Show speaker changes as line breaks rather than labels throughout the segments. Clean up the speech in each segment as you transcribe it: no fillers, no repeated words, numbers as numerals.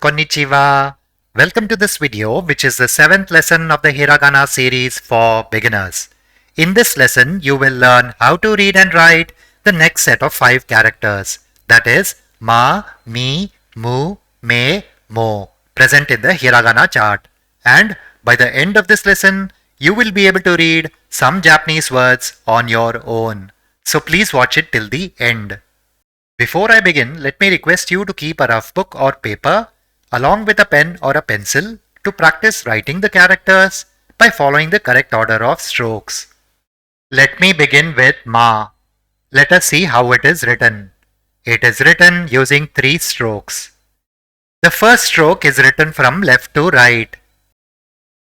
Konnichiwa. Welcome to this video, which is the 7th lesson of the Hiragana series for beginners. In this lesson, you will learn how to read and write the next set of 5 characters. That is ma, mi, mu, me, mo, present in the Hiragana chart. And by the end of this lesson, you will be able to read some Japanese words on your own. So please watch it till the end. Before I begin, let me request you to keep a rough book or paper along with a pen or a pencil to practice writing the characters by following the correct order of strokes. Let me begin with ma. Let us see how it is written. It is written using 3 strokes. The first stroke is written from left to right.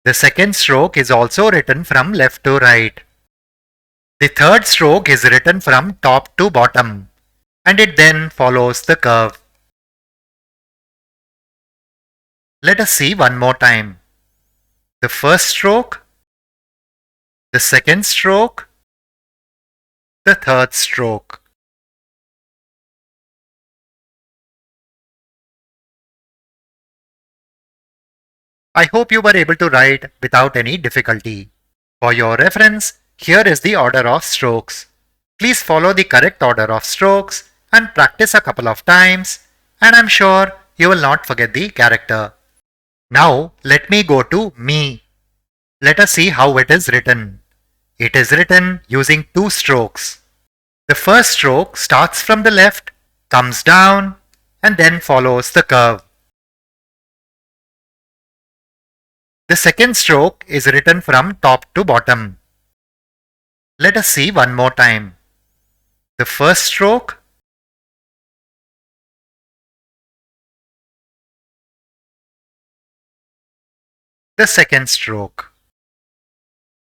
The second stroke is also written from left to right. The third stroke is written from top to bottom, and it then follows the curve. Let us see one more time. The first stroke, the second stroke, the third stroke. I hope you were able to write without any difficulty. For your reference, here is the order of strokes. Please follow the correct order of strokes and practice a couple of times, and I'm sure you will not forget the character. Now let me go to me. Let us see how it is written. It is written using 2 strokes. The first stroke starts from the left, comes down, and then follows the curve. The second stroke is written from top to bottom. Let us see one more time. The first stroke, the second stroke.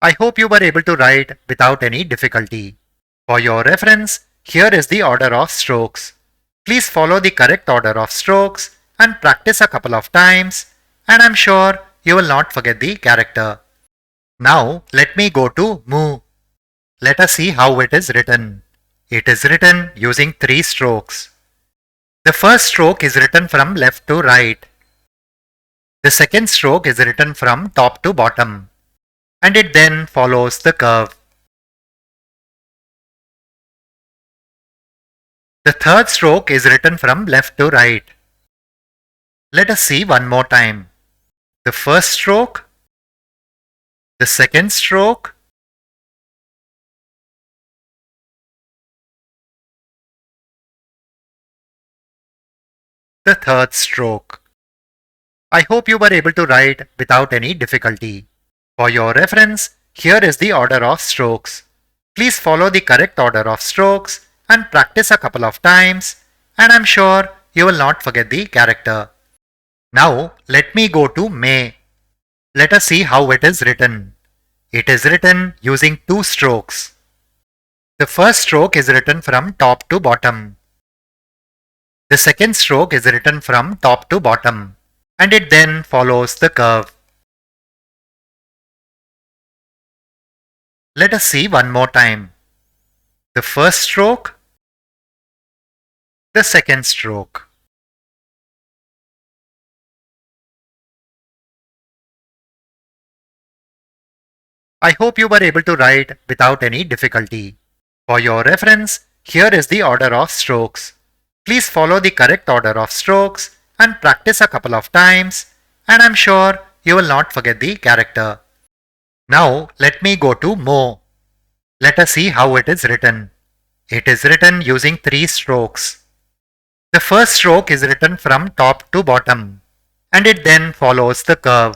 I hope you were able to write without any difficulty. For your reference, here is the order of strokes. Please follow the correct order of strokes and practice a couple of times, and I'm sure you will not forget the character. Now let me go to mu. Let us see how it is written. It is written using 3 strokes. The first stroke is written from left to right. The second stroke is written from top to bottom, and it then follows the curve. The third stroke is written from left to right. Let us see one more time. The first stroke, the second stroke, the third stroke. I hope you were able to write without any difficulty. For your reference, here is the order of strokes. Please follow the correct order of strokes and practice a couple of times, and I'm sure you will not forget the character. Now let me go to me. Let us see how it is written. It is written using 2 strokes. The first stroke is written from top to bottom. The second stroke is written from top to bottom, and it then follows the curve. Let us see one more time. The first stroke, the second stroke. I hope you were able to write without any difficulty. For your reference, here is the order of strokes. Please follow the correct order of strokes and practice a couple of times, and I'm sure you will not forget the character. Now let me go to mo. Let us see how it is written. It is written using 3 strokes. The first stroke is written from top to bottom, and it then follows the curve.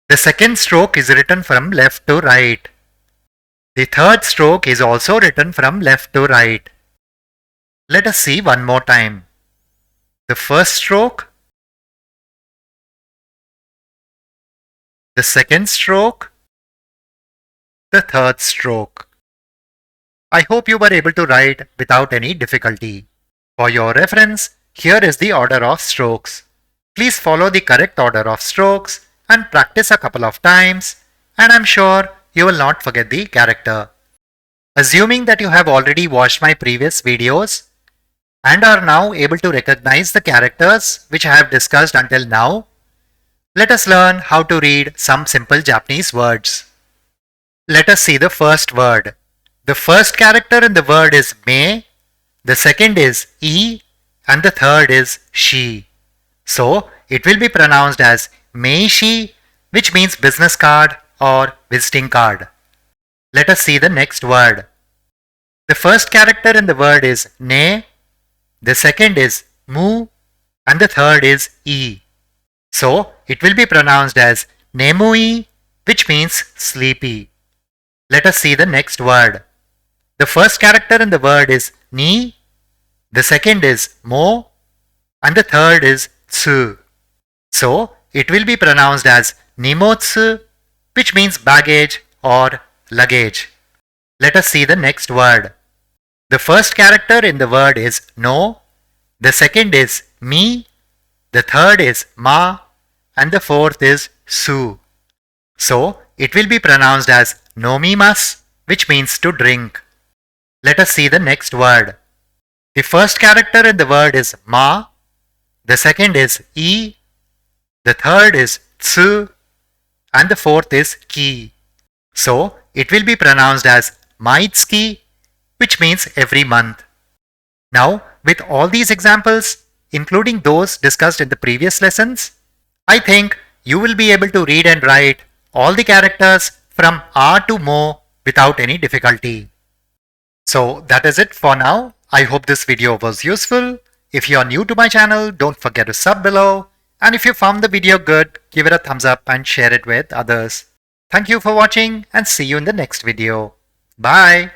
The second stroke is written from left to right. The third stroke is also written from left to right. Let us see one more time. The first stroke, the second stroke, the third stroke. I hope you were able to write without any difficulty. For your reference, here is the order of strokes. Please follow the correct order of strokes and practice a couple of times, and I'm sure you will not forget the character. Assuming that you have already watched my previous videos, and are now able to recognize the characters which I have discussed until now, let us learn how to read some simple Japanese words. Let us see the first word. The first character in the word is me, the second is e, and the third is she. So it will be pronounced as meishi, which means business card or visiting card. Let us see the next word. The first character in the word is ne, the second is mu, and the third is e. So it will be pronounced as nemui, which means sleepy. Let us see the next word. The first character in the word is ni, the second is mo, and the third is tsu. So it will be pronounced as nimotsu, which means baggage or luggage. Let us see the next word. The first character in the word is no, the second is mi, the third is ma, and the fourth is su. So it will be pronounced as nomimas, which means to drink. Let us see the next word. The first character in the word is ma, the second is e, the third is tsu, and the fourth is ki. So it will be pronounced as maitsuki, which means every month. Now, with all these examples, including those discussed in the previous lessons, I think you will be able to read and write all the characters from R to Mo without any difficulty. So that is it for now. I hope this video was useful. If you are new to my channel, don't forget to sub below. And if you found the video good, give it a thumbs up and share it with others. Thank you for watching and see you in the next video. Bye.